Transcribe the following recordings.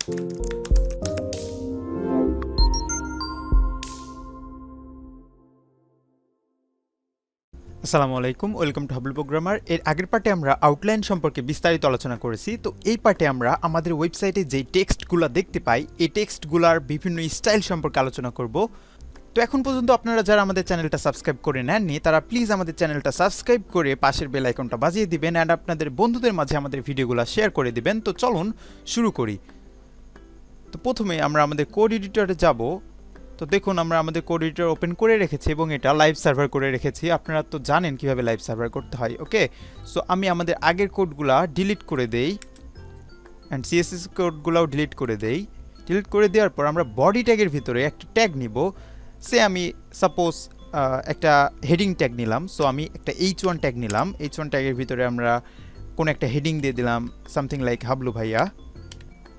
আসসালামু আলাইকুম, welcome to Hubble programmer. এর আগের পার্টে আমরা আউটলাইন সম্পর্কে বিস্তারিত আলোচনা করেছি। তো এই পার্টে আমরা আমাদের ওয়েবসাইটে যে টেক্সটগুলো দেখতে পাই এই টেক্সটগুলোর বিভিন্ন স্টাইল সম্পর্কে আলোচনা করব। তো এখন পর্যন্ত আপনারা যারা আমাদের চ্যানেলটা সাবস্ক্রাইব করে নেননি তারা প্লিজ আমাদের চ্যানেলটা সাবস্ক্রাইব করে পাশের বেল আইকনটা বাজিয়ে দিবেন অ্যান্ড আপনাদের বন্ধুদের মাঝে আমাদের ভিডিওগুলো শেয়ার করে দিবেন। তো চলুন শুরু করি। তো প্রথমে আমরা আমাদের কোড এডিটরে যাব। তো দেখুন আমরা আমাদের কোড এডিটর ওপেন করে রেখেছি এবং এটা লাইভ সার্ভার করে রেখেছি। আপনারা তো জানেন কিভাবে লাইভ সার্ভার করতে হয়। ওকে, সো আমি আমাদের আগের কোডগুলা ডিলিট করে দেই অ্যান্ড সিএসএস কোডগুলাও ডিলিট করে দেই। ডিলিট করে দেওয়ার পর আমরা বডি ট্যাগের ভিতরে একটা ট্যাগ নিব। সে আমি সাপোজ একটা হেডিং ট্যাগ নিলাম। সো আমি একটা H1 ট্যাগ নিলাম। H1 ট্যাগের ভিতরে আমরা কোনো একটা হেডিং দিয়ে দিলাম সামথিং লাইক হাবলু ভাইয়া।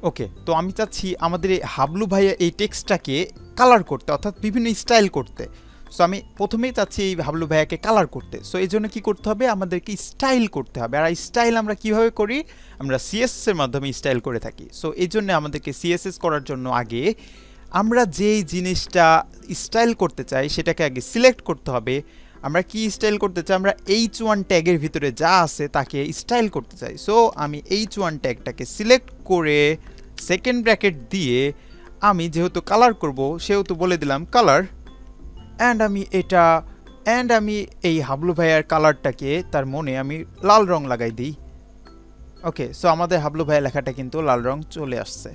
ওকে, তো আমি চাচ্ছি আমাদের এই হাবলু ভাইয়া এই টেক্সটটাকে কালার করতে, অর্থাৎ বিভিন্ন স্টাইল করতে। সো আমি প্রথমেই চাচ্ছি এই হাবলু ভাইয়াকে কালার করতে। সো এই জন্য কী করতে হবে, আমাদেরকে স্টাইল করতে হবে। আর স্টাইল আমরা কীভাবে করি, আমরা সিএসএস এর মাধ্যমে স্টাইল করে থাকি। সো এই জন্য আমাদেরকে সিএসএস করার জন্য আগে আমরা যেই জিনিসটা স্টাইল করতে চাই সেটাকে আগে সিলেক্ট করতে হবে। আমরা কি স্টাইল করতে চাই, আমরা H1 ট্যাগের ভিতরে যা আছে তাকে স্টাইল করতে চাই। সো আমি H1 ট্যাগটাকে সিলেক্ট করে সেকেন্ড ব্র্যাকেট দিয়ে আমি যেহেতু কালার করব সেহেতু বলে দিলাম কালার অ্যান্ড আমি এই হাবলু ভাইয়ার কালারটাকে তার মনে আমি লাল রং লাগাই দিই। ওকে, সো আমাদের হাবলু ভাইয়া লেখাটা কিন্তু লাল রং চলে আসছে।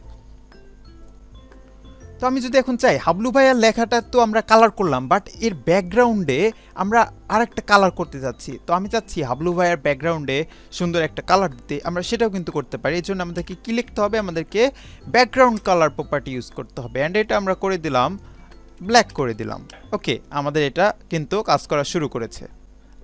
তো আমি যদি এখন চাই হাবলু ভাইয়ার লেখাটা তো আমরা কালার করলাম, বাট এর ব্যাকগ্রাউন্ডে আমরা আরেকটা কালার করতে যাচ্ছি। তো আমি চাচ্ছি হাবলু ভাইয়ার ব্যাকগ্রাউন্ডে সুন্দর একটা কালার দিতে, আমরা সেটাও কিন্তু করতে পারি। এর জন্য আমাদেরকে কি লিখতে হবে, আমাদেরকে ব্যাকগ্রাউন্ড কালার প্রপার্টি ইউজ করতে হবে অ্যান্ড এটা আমরা করে দিলাম ব্ল্যাক করে দিলাম। ওকে, আমাদের এটা কিন্তু কাজ করা শুরু করেছে।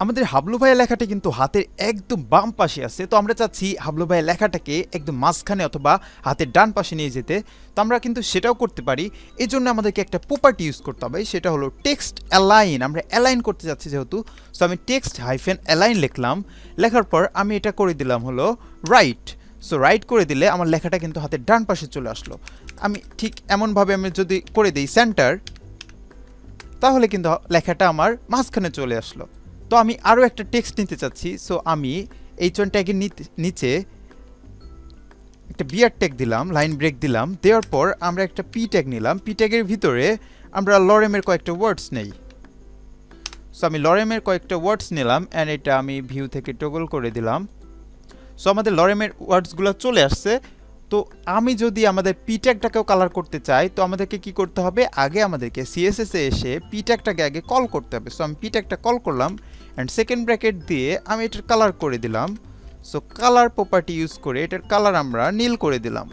আমাদের হাবলু ভাইয়া লেখাটা কিন্তু হাতের একদম বাম পাশে আছে। তো আমরা চাচ্ছি হাবলু ভাইয়া লেখাটাকে একদম মাঝখানে অথবা হাতের ডান পাশে নিয়ে যেতে। তো আমরা কিন্তু সেটাও করতে পারি। এই জন্য আমাদেরকে একটা প্রপার্টি ইউজ করতে হবে, সেটা হলো টেক্সট অ্যালাইন। আমরা অ্যালাইন করতে যাচ্ছি যেহেতু, সো আমি টেক্সট হাইফেন অ্যালাইন লিখলাম। লেখার পর আমি এটা করে দিলাম হলো রাইট। সো রাইট করে দিলে আমার লেখাটা কিন্তু হাতের ডান পাশে চলে আসলো। আমি ঠিক এমনভাবে আমি যদি করে দিই সেন্টার, তাহলে কিন্তু লেখাটা আমার মাঝখানে চলে আসলো। তো আমি আরও একটা টেক্সট নিতে চাচ্ছি। সো আমি H1 ট্যাগের নিচে একটা বিয়ার ট্যাগ দিলাম, লাইন ব্রেক দিলাম। দেওয়ার পর আমরা একটা পি ট্যাগ নিলাম। পি ট্যাগের ভিতরে আমরা লরেমের কয়েকটা ওয়ার্ডস নেই। সো আমি লরেমের কয়েকটা ওয়ার্ডস নিলাম অ্যান্ড এটা আমি ভিউ থেকে টগল করে দিলাম। সো আমাদের লরেমের ওয়ার্ডসগুলো চলে আসছে। তো আমি যদি আমাদের পি ট্যাগটাকেও কালার করতে চাই তো আমাদেরকে কি করতে হবে, আগে আমাদেরকে সিএসএসে এসে পি ট্যাগটাকে আগে কল করতে হবে। সো আমি পি ট্যাগটা কল করলাম অ্যান্ড সেকেন্ড ব্র্যাকেট দিয়ে আমি এটার কালার করে দিলাম। সো কালার প্রপার্টি ইউজ করে এটার কালার আমরা নীল করে দিলাম।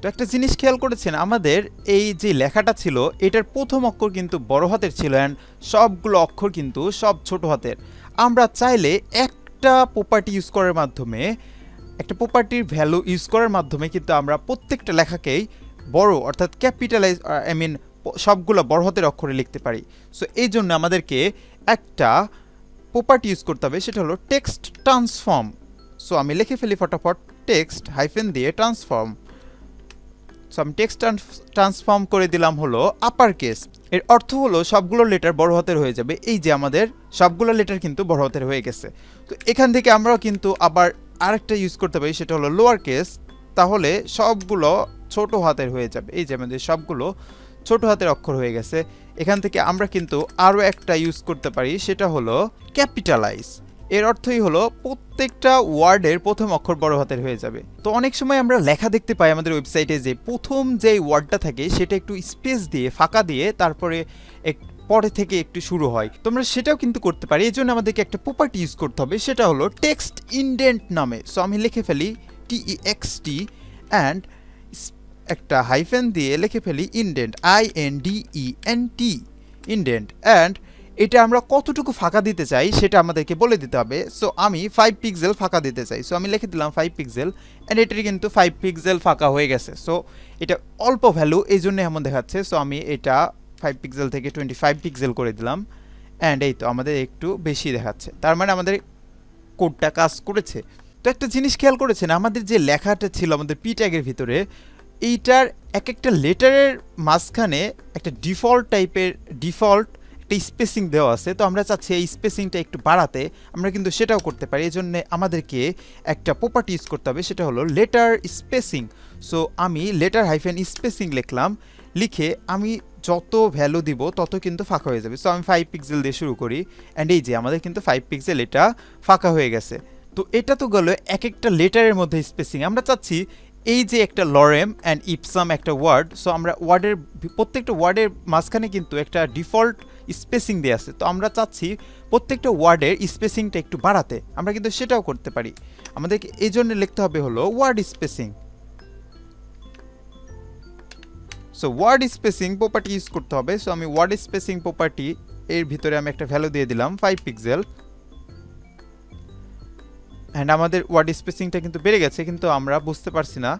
তো একটা জিনিস খেয়াল করেছেন, আমাদের এই যে লেখাটা ছিল এটার প্রথম অক্ষর কিন্তু বড় হাতের ছিল অ্যান্ড সবগুলো অক্ষর কিন্তু সব ছোট হাতের। আমরা চাইলে একটা প্রপার্টি ইউজ করার মাধ্যমে, একটা প্রপার্টির ভ্যালু ইউজ করার মাধ্যমে কিন্তু আমরা প্রত্যেকটা লেখাকেই বড় অর্থাৎ ক্যাপিটালাইজ সবগুলো বড় হাতের অক্ষরে লিখতে পারি। সো এই জন্য আমাদেরকে একটা প্রপার্টি ইউজ করতে হবে, সেটা হলো টেক্সট ট্রান্সফর্ম। সো আমি লিখে ফেলি ফটাফট টেক্সট হাইফেন দিয়ে ট্রান্সফর্ম। সো আমি টেক্সট ট্রান্সফর্ম করে দিলাম হলো আপার কেস। এর অর্থ হলো সবগুলো লেটার বড় হাতের হয়ে যাবে। এই যে আমাদের সবগুলো লেটার কিন্তু বড় হাতের হয়ে গেছে। তো এখান থেকে আমরাও কিন্তু আবার আরেকটা ইউজ করতে পারি, সেটা হলো লোয়ার কেস। তাহলে সবগুলো ছোট হাতের হয়ে যাবে। এই যে আমাদের সবগুলো ছোট হাতের অক্ষর হয়ে গেছে। এখান থেকে আমরা কিন্তু আরও একটা ইউজ করতে পারি, সেটা হলো ক্যাপিটালাইজ। এর অর্থই হলো প্রত্যেকটা ওয়ার্ডের প্রথম অক্ষর বড় হাতের হয়ে যাবে। তো অনেক সময় আমরা লেখা দেখতে পাই আমাদের ওয়েবসাইটে যে প্রথম যে ওয়ার্ডটা থাকে সেটা একটু স্পেস দিয়ে ফাঁকা দিয়ে তারপরে পরে থেকে একটু শুরু হয়। তোমরা সেটাও কিন্তু করতে পারি। এই জন্য আমাদেরকে একটা প্রপার্টি ইউজ করতে হবে, সেটা হলো টেক্সট ইন্ডেন্ট নামে। সো আমি লিখে ফেলি TEXT অ্যান্ড একটা হাইফেন দিয়ে লিখে ফেলি ইন্ডেন্ট INDENT ইন্ডেন্ট অ্যান্ড এটা আমরা কতটুকু ফাঁকা দিতে চাই সেটা আমাদেরকে বলে দিতে হবে। সো আমি 5 পিক্সেল ফাঁকা দিতে চাই। সো আমি লিখে দিলাম 5 পিক্সেল অ্যান্ড এটার কিন্তু 5 পিক্সেল ফাঁকা হয়ে গেছে। সো এটা অল্প ভ্যালু এই জন্য এমন দেখাচ্ছে। সো আমি এটা 5 পিক্সেল থেকে 25 পিক্সেল করে দিলাম অ্যান্ড এই তো আমাদের একটু বেশি দেখাচ্ছে। তার মানে আমাদের কোডটা কাজ করেছে। তো একটা জিনিস খেয়াল করেছেন, আমাদের যে লেখাটা ছিল আমাদের পি ট্যাগের ভিতরে, এইটার এক একটা লেটারের মাঝখানে একটা ডিফল্ট একটা স্পেসিং দেওয়া আছে। তো আমরা চাচ্ছি এই স্পেসিংটা একটু বাড়াতে, আমরা কিন্তু সেটাও করতে পারি। এই জন্য আমাদেরকে একটা প্রপার্টি ইউজ করতে হবে, সেটা হলো লেটার স্পেসিং। সো আমি লেটার হাইফেন স্পেসিং লিখলাম, লিখে আমি যত ভ্যালু দিব তত কিন্তু ফাঁকা হয়ে যাবে। সো আমি 5 পিক্সেল দিয়ে শুরু করি, অ্যান্ড এই যে আমাদের কিন্তু 5 পিক্সেল এটা ফাঁকা হয়ে গেছে। তো এটা তো গেল এক একটা লেটারের মধ্যে স্পেসিং। আমরা চাচ্ছি এই যে একটা লরেম অ্যান্ড ইপসাম একটা ওয়ার্ড, সো আমরা ওয়ার্ডের প্রত্যেকটা ওয়ার্ডের মাঝখানে কিন্তু একটা ডিফল্ট স্পেসিং দেওয়া আছে। তো আমরা চাচ্ছি প্রত্যেকটা ওয়ার্ডের স্পেসিংটা একটু বাড়াতে, আমরা কিন্তু সেটাও করতে পারি। আমাদেরকে এই জন্য লিখতে হবে হলো word spacing. So word spacing property use করতে হবে। সো আমি ওয়ার্ড স্পেসিং প্রপার্টি এর ভিতরে আমি একটা ভ্যালু দিয়ে দিলাম 5 পিক্সেল, অ্যান্ড আমাদের ওয়ার্ড স্পেসিংটা কিন্তু বেড়ে গেছে, কিন্তু আমরা বুঝতে পারছি না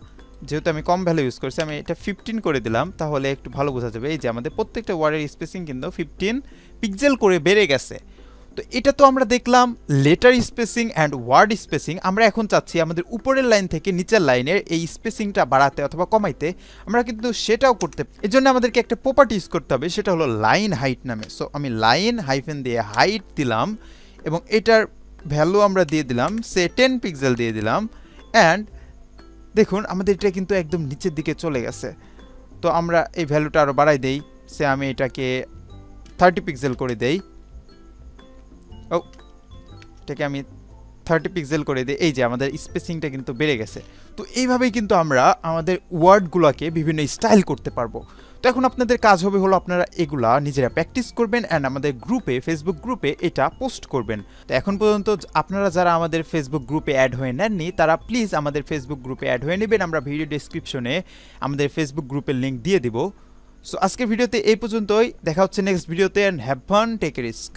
যেহেতু আমি কম ভ্যালু ইউজ করছি। আমি এটা 15 করে দিলাম, তাহলে একটু ভালো বোঝা যাবে। এই যে আমাদের প্রত্যেকটা ওয়ার্ডের স্পেসিং কিন্তু 15 পিক্সেল করে বেড়ে গেছে। তো এটা তো আমরা দেখলাম letter spacing and word spacing. আমরা এখন চাচ্ছি আমাদের উপরের লাইন থেকে নিচের লাইনের এই স্পেসিংটা বাড়াতে অথবা কমাইতে, আমরা কিন্তু সেটাও করতে। এর জন্য আমাদেরকে একটা প্রপার্টি ইউজ করতে হবে, সেটা হলো লাইন হাইট নামে। সো আমি লাইন হাইফেন দিয়ে হাইট দিলাম, এবং এটার ভ্যালু আমরা দিয়ে দিলাম সে 10 পিক্সেল দিয়ে দিলাম, অ্যান্ড দেখুন আমাদের এটা কিন্তু একদম নিচের দিকে চলে গেছে। তো আমরা এই ভ্যালুটা আরও বাড়াই দেই, সে আমি এটাকে 30 পিক্সেল করে দেই। ও, এটাকে আমি 30 পিক্সেল করে দিই। এই যে আমাদের স্পেসিংটা কিন্তু বেড়ে গেছে। তো এইভাবেই কিন্তু আমরা আমাদের ওয়ার্ডগুলোকে বিভিন্ন স্টাইল করতে পারবো। তো এখন আপনাদের কাজ হবে হলো আপনারা এগুলা নিজেরা প্র্যাকটিস করবেন, অ্যান্ড আমাদের গ্রুপে, ফেসবুক গ্রুপে এটা পোস্ট করবেন। তো এখন পর্যন্ত আপনারা যারা আমাদের ফেসবুক গ্রুপে অ্যাড হয়ে নেননি, তারা প্লিজ আমাদের ফেসবুক গ্রুপে অ্যাড হয়ে নেবেন। আমরা ভিডিও ডেসক্রিপশনে আমাদের ফেসবুক গ্রুপের লিঙ্ক দিয়ে দিব। সো আজকের ভিডিওতে এই পর্যন্তই, দেখা হচ্ছে নেক্সট ভিডিওতে, and have fun, take a risk.